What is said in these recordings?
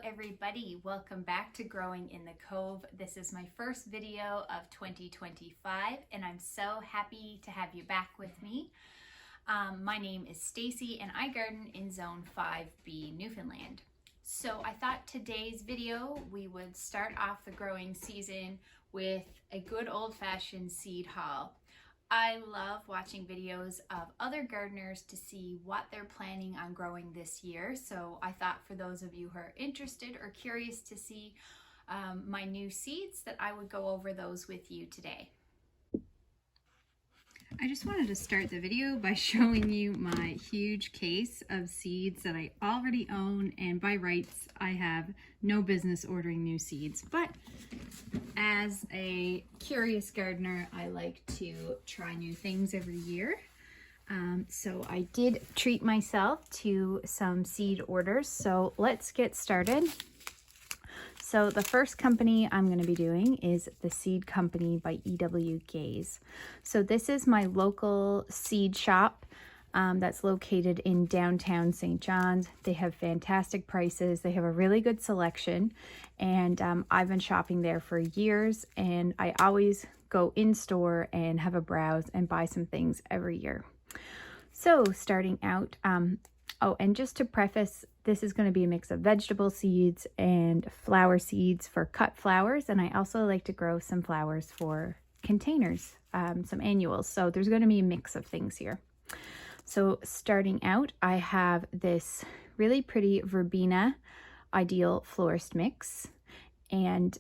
everybody, welcome back to Growing in the Cove. This is my first video of 2025 and I'm so happy to have you back with me. My name is Stacy and I garden in Zone 5B, Newfoundland. So I thought today's video we would start off the growing season with a good old-fashioned seed haul. I love watching videos of other gardeners to see what they're planning on growing this year. So I thought for those of you who are interested or curious to see my new seeds that I would go over those with you today. I just wanted to start the video by showing you my huge case of seeds that I already own, and by rights I have no business ordering new seeds, but as a curious gardener I like to try new things every year. So I did treat myself to some seed orders, so let's get started. So the first company I'm going to be doing is the Seed Company by E.W. Gaze. So this is my local seed shop that's located in downtown St. John's. They have fantastic prices. They have a really good selection, and I've been shopping there for years, and I always go in store and have a browse and buy some things every year. So starting out, oh, and just to preface, this is going to be a mix of vegetable seeds and flower seeds for cut flowers. And I also like to grow some flowers for containers, some annuals. So there's going to be a mix of things here. So starting out, I have this really pretty Verbena Ideal Florist Mix. And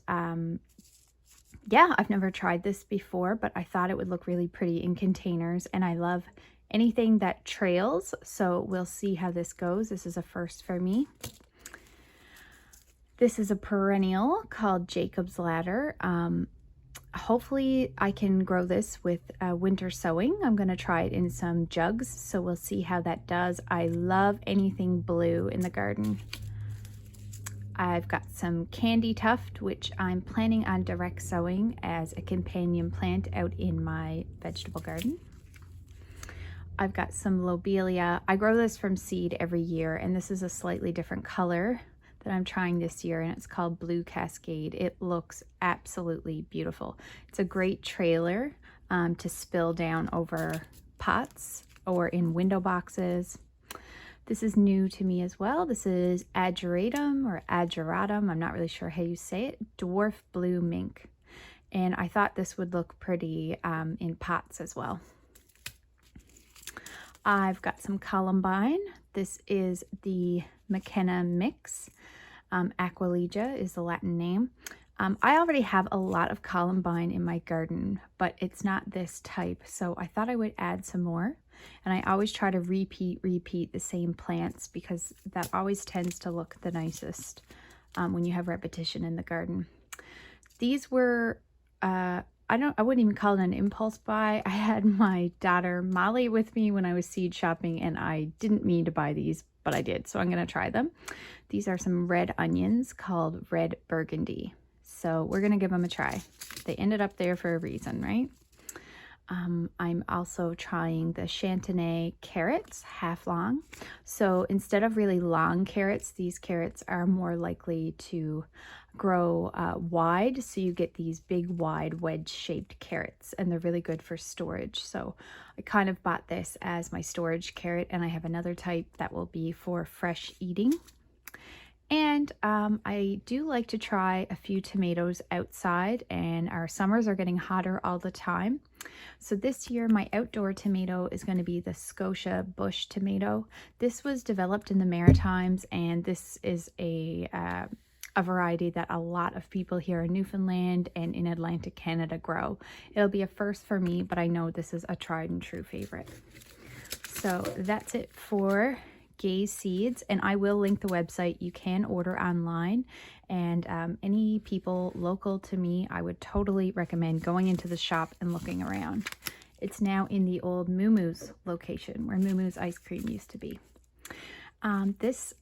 yeah, I've never tried this before, but I thought it would look really pretty in containers. And I love anything that trails, so we'll see how this goes. This is a first for me. This is a perennial called Jacob's Ladder. Hopefully I can grow this with winter sowing. I'm going to try it in some jugs, so we'll see how that does. I love anything blue in the garden. I've got some Candy Tuft, which I'm planning on direct sowing as a companion plant out in my vegetable garden. I've got some lobelia. I grow this from seed every year, and this is a slightly different color that I'm trying this year, and it's called Blue Cascade. It looks absolutely beautiful. It's a great trailer to spill down over pots or in window boxes. This is new to me as well. This is Ageratum or Ageratum. I'm not really sure how you say it. Dwarf Blue Mink. And I thought this would look pretty in pots as well. I've got some columbine. This is the McKenna Mix. Aquilegia is the Latin name. I already have a lot of columbine in my garden, but it's not this type, so I thought I would add some more. And I always try to repeat the same plants because that always tends to look the nicest when you have repetition in the garden. These were I wouldn't even call it an impulse buy. I had my daughter Molly with me when I was seed shopping, and I didn't mean to buy these, but I did, so I'm going to try them. These are some red onions called Red Burgundy, so we're going to give them a try. They ended up there for a reason, right? I'm also trying the Chantenay carrots, half long. So instead of really long carrots, these carrots are more likely to grow wide. So you get these big, wide, wedge-shaped carrots, and they're really good for storage. So I kind of bought this as my storage carrot, and I have another type that will be for fresh eating. And I do like to try a few tomatoes outside, and our summers are getting hotter all the time. So this year my outdoor tomato is going to be the Scotia Bush tomato. This was developed in the Maritimes, and this is a variety that a lot of people here in Newfoundland and in Atlantic Canada grow. It'll be a first for me, but I know this is a tried and true favorite. So that's it for Gaze Seeds, and I will link the website. You can order online, and any people local to me, I would totally recommend going into the shop and looking around. It's now in the old Moo Moo's location where Moo Moo's ice cream used to be. This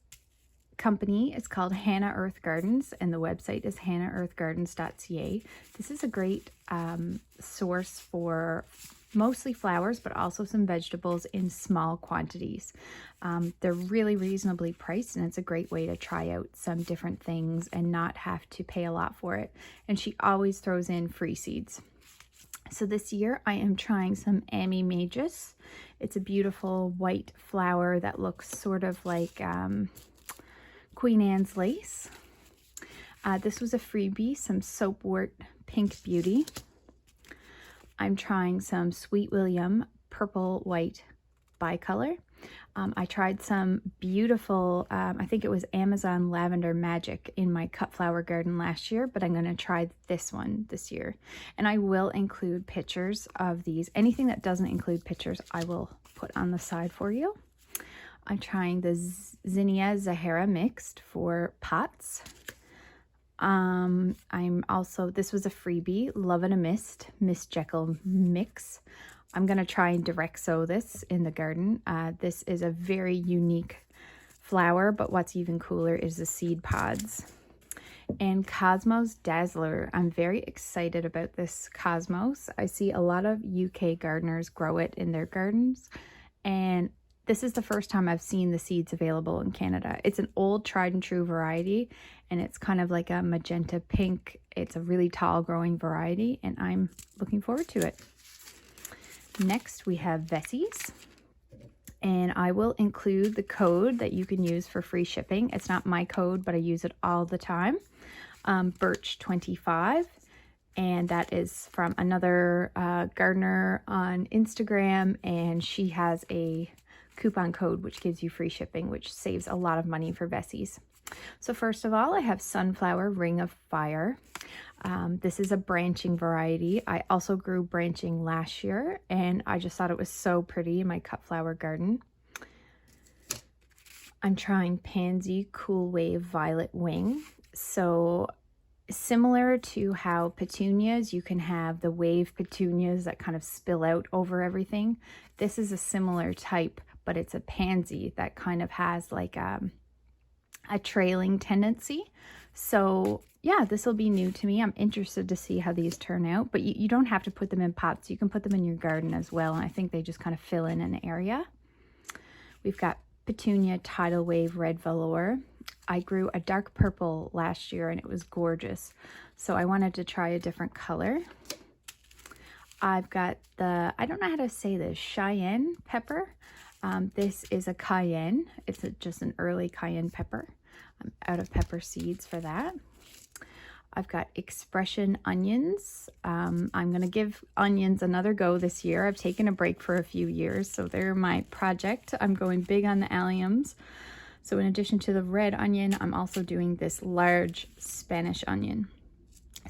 company is called Hannah Earth Gardens, and the website is hannahearthgardens.ca. This is a great source for mostly flowers, but also some vegetables in small quantities. They're really reasonably priced, and it's a great way to try out some different things and not have to pay a lot for it. And she always throws in free seeds. So this year I am trying some Ami Magus. It's a beautiful white flower that looks sort of like Queen Anne's lace. This was a freebie, some soapwort Pink Beauty. I'm trying some Sweet William purple white bicolor. I tried some beautiful, I think it was Amazon Lavender Magic in my cut flower garden last year, but I'm going to try this one this year. And I will include pictures of these. Anything that doesn't include pictures, I will put on the side for you. I'm trying the Zinnia Zahara mixed for pots. This was a freebie, Love in a Mist, Miss Jekyll mix. I'm going to try and direct sow this in the garden. This is a very unique flower, but what's even cooler is the seed pods. And Cosmos Dazzler. I'm very excited about this Cosmos. I see a lot of UK gardeners grow it in their gardens, and this is the first time I've seen the seeds available in Canada. It's an old tried and true variety, and it's kind of like a magenta pink. It's a really tall growing variety, and I'm looking forward to it. Next, we have Vessies, and I will include the code that you can use for free shipping. It's not my code, but I use it all the time. Birch25, and that is from another gardener on Instagram, and she has a coupon code which gives you free shipping, which saves a lot of money for Vessies. So first of all, I have Sunflower Ring of Fire. This is a branching variety. I also grew branching last year, and I just thought it was so pretty in my cut flower garden. I'm trying Pansy Cool Wave Violet Wing. So similar to how petunias, you can have the wave petunias that kind of spill out over everything. This is a similar type, but it's a pansy that kind of has like a trailing tendency. So yeah, this will be new to me. I'm interested to see how these turn out, but you don't have to put them in pots. You can put them in your garden as well, and I think they just kind of fill in an area. We've got Petunia Tidal Wave Red Velour. I grew a dark purple last year, and it was gorgeous, so I wanted to try a different color. I've got the, I don't know how to say this, Cheyenne pepper. This is a cayenne. It's just an early cayenne pepper. I'm out of pepper seeds for that. I've got Expression onions. I'm going to give onions another go this year. I've taken a break for a few years, so they're my project. I'm going big on the alliums. So in addition to the red onion, I'm also doing this large Spanish onion.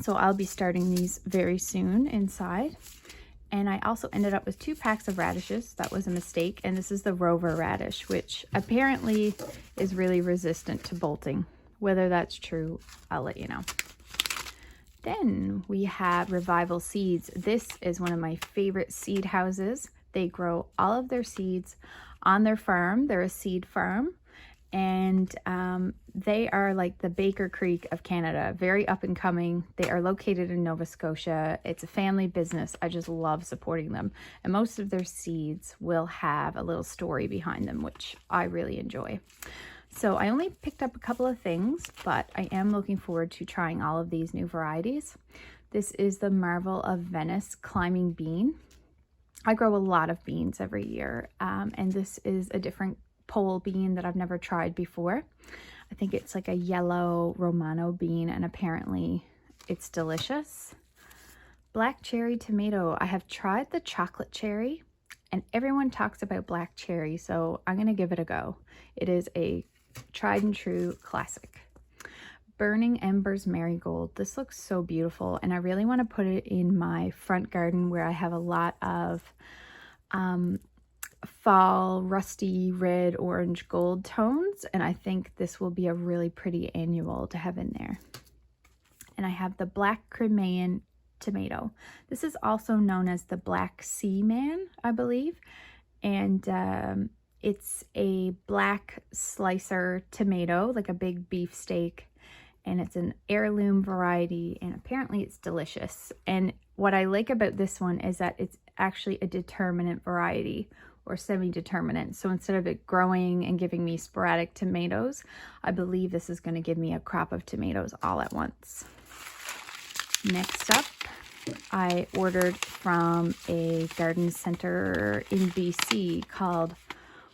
So I'll be starting these very soon inside. And I also ended up with 2 packs of radishes. That was a mistake. And this is the Rover radish, which apparently is really resistant to bolting. Whether that's true, I'll let you know. Then we have Revival Seeds. This is one of my favorite seed houses. They grow all of their seeds on their farm. They're a seed farm. And they are like the Baker Creek of Canada, very up and coming. They are located in Nova Scotia. It's a family business. I just love supporting them. And most of their seeds will have a little story behind them, which I really enjoy. So I only picked up a couple of things, but I am looking forward to trying all of these new varieties. This is the Marvel of Venice Climbing Bean. I grow a lot of beans every year, and this is a different pole bean that I've never tried before. I think it's like a yellow Romano bean, and apparently it's delicious. Black cherry tomato. I have tried the chocolate cherry, and everyone talks about black cherry, so I'm going to give it a go. It is a tried and true classic. Burning Embers Marigold. This looks so beautiful, and I really want to put it in my front garden where I have a lot of fall rusty red, orange, gold tones, and I think this will be a really pretty annual to have in there. And I have the Black Crimean tomato. This is also known as the Black Sea Man, I believe, and it's a black slicer tomato, like a big beefsteak, and it's an heirloom variety, and apparently it's delicious. And what I like about this one is that it's actually a determinate variety or semi-determinate. So instead of it growing and giving me sporadic tomatoes, I believe this is going to give me a crop of tomatoes all at once. Next up, I ordered from a garden center in BC called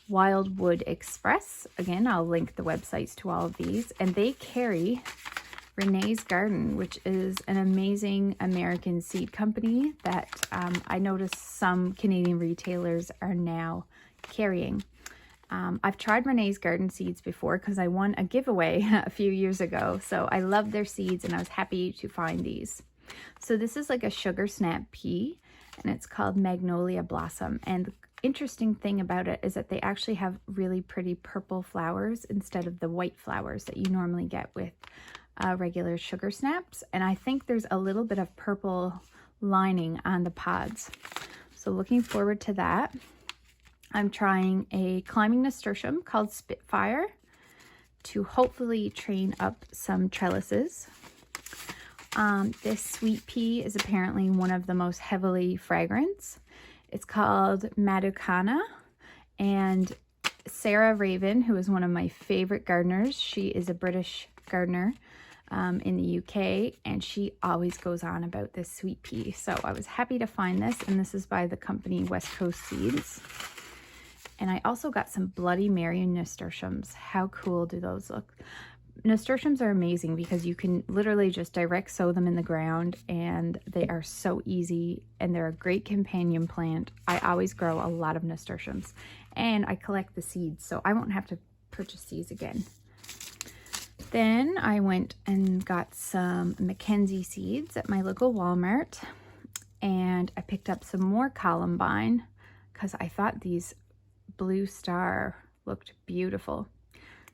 Wildwood Express. Again, I'll link the websites to all of these. And they carry Renee's Garden, which is an amazing American seed company that I noticed some Canadian retailers are now carrying. I've tried Renee's Garden seeds before because I won a giveaway a few years ago. So I love their seeds and I was happy to find these. So this is like a sugar snap pea and it's called Magnolia Blossom. And the interesting thing about it is that they actually have really pretty purple flowers instead of the white flowers that you normally get with regular sugar snaps. And I think there's a little bit of purple lining on the pods. So looking forward to that. I'm trying a climbing nasturtium called Spitfire to hopefully train up some trellises. This sweet pea is apparently one of the most heavily fragrant. It's called Maducana, and Sarah Raven, who is one of my favorite gardeners, she is a British gardener in the UK, and she always goes on about this sweet pea. So I was happy to find this, and this is by the company West Coast Seeds. And I also got some Bloody Mary nasturtiums. How cool do those look? Nasturtiums are amazing because you can literally just direct sow them in the ground and they are so easy and they're a great companion plant. I always grow a lot of nasturtiums and I collect the seeds, so I won't have to purchase these again. Then I went and got some Mackenzie seeds at my local Walmart, and I picked up some more columbine because I thought these Blue Star looked beautiful.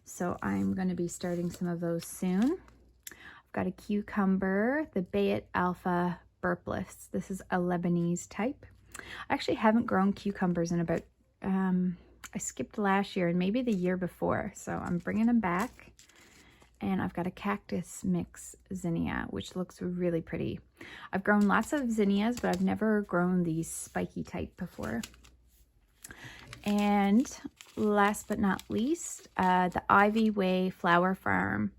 So I'm going to be starting some of those soon. I've got a cucumber, the Bayet Alpha Burpless. This is a Lebanese type. I actually haven't grown cucumbers in about, I skipped last year and maybe the year before. So I'm bringing them back. And I've got a cactus mix zinnia, which looks really pretty. I've grown lots of zinnias, but I've never grown these spiky type before. And last but not least, the Ivy Way Flower Farm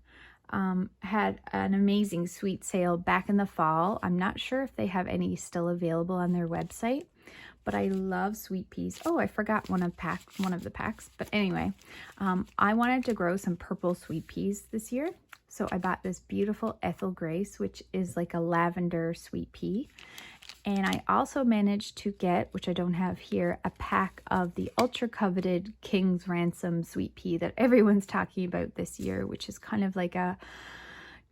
had an amazing sweet sale back in the fall. I'm not sure if they have any still available on their website, but I love sweet peas. Oh, I forgot one of the packs. But anyway, I wanted to grow some purple sweet peas this year. So I bought this beautiful Ethel Grace, which is like a lavender sweet pea. And I also managed to get, which I don't have here, a pack of the ultra coveted King's Ransom sweet pea that everyone's talking about this year, which is kind of like a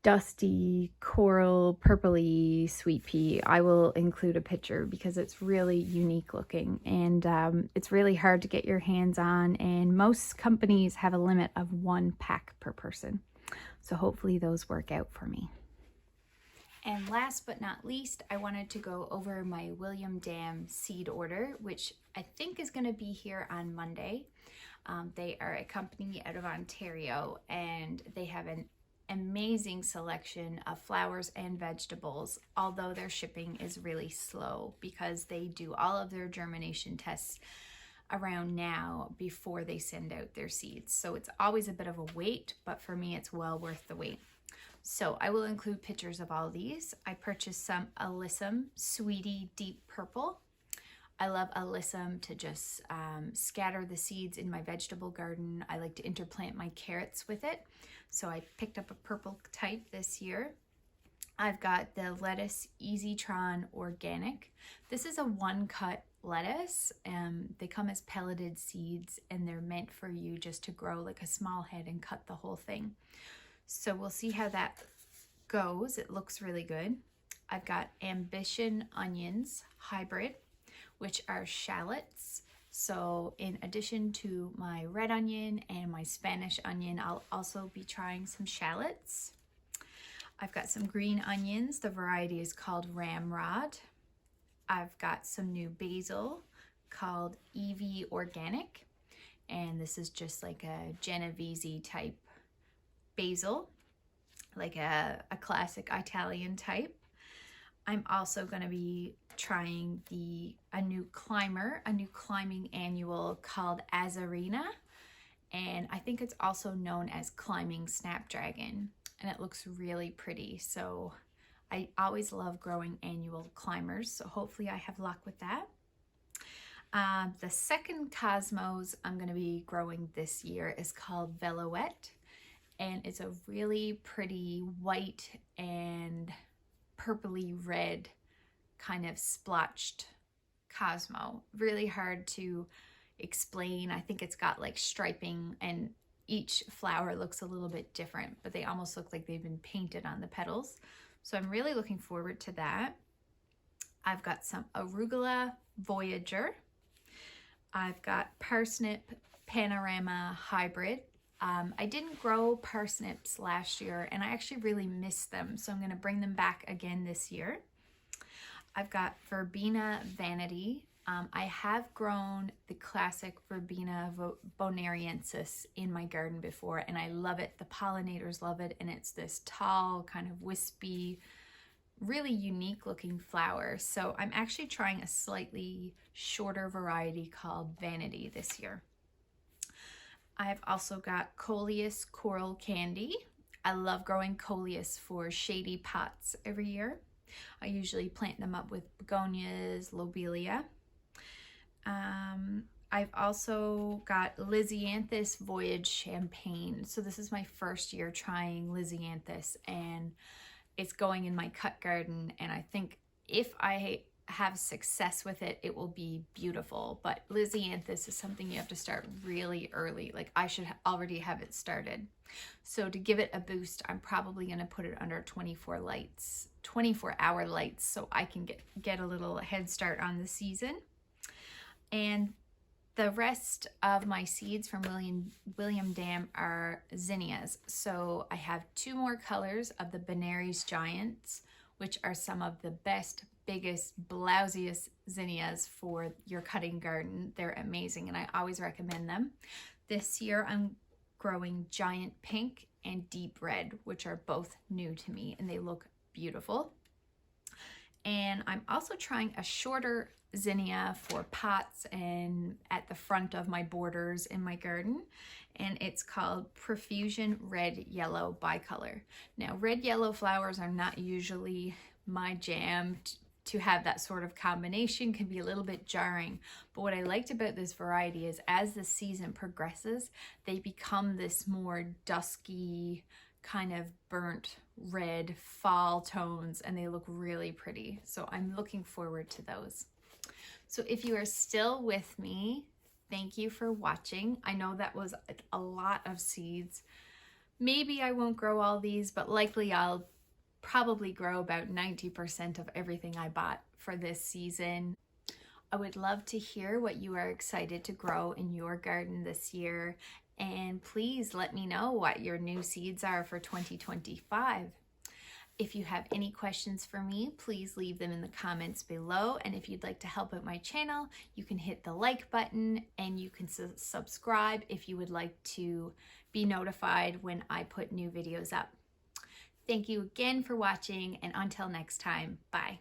dusty, coral, purpley sweet pea. I will include a picture because it's really unique looking, and it's really hard to get your hands on, and most companies have a limit of 1 pack per person. So hopefully those work out for me. And last but not least, I wanted to go over my William Dam seed order, which I think is going to be here on Monday. They are a company out of Ontario, and they have an amazing selection of flowers and vegetables, although their shipping is really slow because they do all of their germination tests around now before they send out their seeds. So it's always a bit of a wait, but for me it's well worth the wait. So I will include pictures of all these. I purchased some Alyssum Sweetie Deep Purple. I love Alyssum to just scatter the seeds in my vegetable garden. I like to interplant my carrots with it. So I picked up a purple type this year. I've got the lettuce EasyTron Organic. This is a one-cut lettuce. They come as pelleted seeds, and they're meant for you just to grow like a small head and cut the whole thing. So we'll see how that goes. It looks really good. I've got Ambition Onions Hybrid, which are shallots. So in addition to my red onion and my Spanish onion, I'll also be trying some shallots. I've got some green onions. The variety is called Ramrod. I've got some new basil called Evie Organic. And this is just like a Genovese type basil, like a classic Italian type. I'm also going to be trying a new climbing annual called Azarina, and I think it's also known as Climbing Snapdragon, and it looks really pretty. So I always love growing annual climbers, so hopefully I have luck with that. The second cosmos I'm going to be growing this year is called Velouette, and it's a really pretty white and purpley red kind of splotched cosmo. Really hard to explain. I think it's got like striping, and each flower looks a little bit different, but they almost look like they've been painted on the petals. So I'm really looking forward to that. I've got some arugula Voyager. I've got parsnip panorama hybrid. I didn't grow parsnips last year, and I actually really missed them, so I'm going to bring them back again this year. I've got verbena vanity. I have grown the classic verbena bonariensis in my garden before, and I love it. The pollinators love it, and it's this tall, kind of wispy, really unique looking flower. So I'm actually trying a slightly shorter variety called Vanity this year. I've also got Coleus Coral Candy. I love growing Coleus for shady pots every year. I usually plant them up with begonias, lobelia. I've also got Lisianthus Voyage Champagne. So this is my first year trying Lisianthus, and it's going in my cut garden, and I think if I have success with it, it will be beautiful. But Lisianthus is something you have to start really early. Like I should already have it started. So to give it a boost, I'm probably going to put it under 24-hour lights, so I can get a little head start on the season. And the rest of my seeds from William Dam are zinnias. So I have 2 more colors of the Benary's Giants, which are some of the best, biggest, blousiest zinnias for your cutting garden. They're amazing, and I always recommend them. This year I'm growing Giant Pink and Deep Red, which are both new to me, and they look beautiful. And I'm also trying a shorter zinnia for pots and at the front of my borders in my garden, and it's called Profusion Red Yellow Bicolor. Now, red yellow flowers are not usually my jam. To have that sort of combination can be a little bit jarring, but what I liked about this variety is as the season progresses, they become this more dusky, kind of burnt red fall tones, and they look really pretty. So I'm looking forward to those. So if you are still with me, thank you for watching. I know that was a lot of seeds. Maybe I won't grow all these, but likely I'll probably grow about 90% of everything I bought for this season. I would love to hear what you are excited to grow in your garden this year, and please let me know what your new seeds are for 2025. If you have any questions for me, please leave them in the comments below. And if you'd like to help out my channel, you can hit the like button, and you can subscribe if you would like to be notified when I put new videos up. Thank you again for watching, and until next time, bye.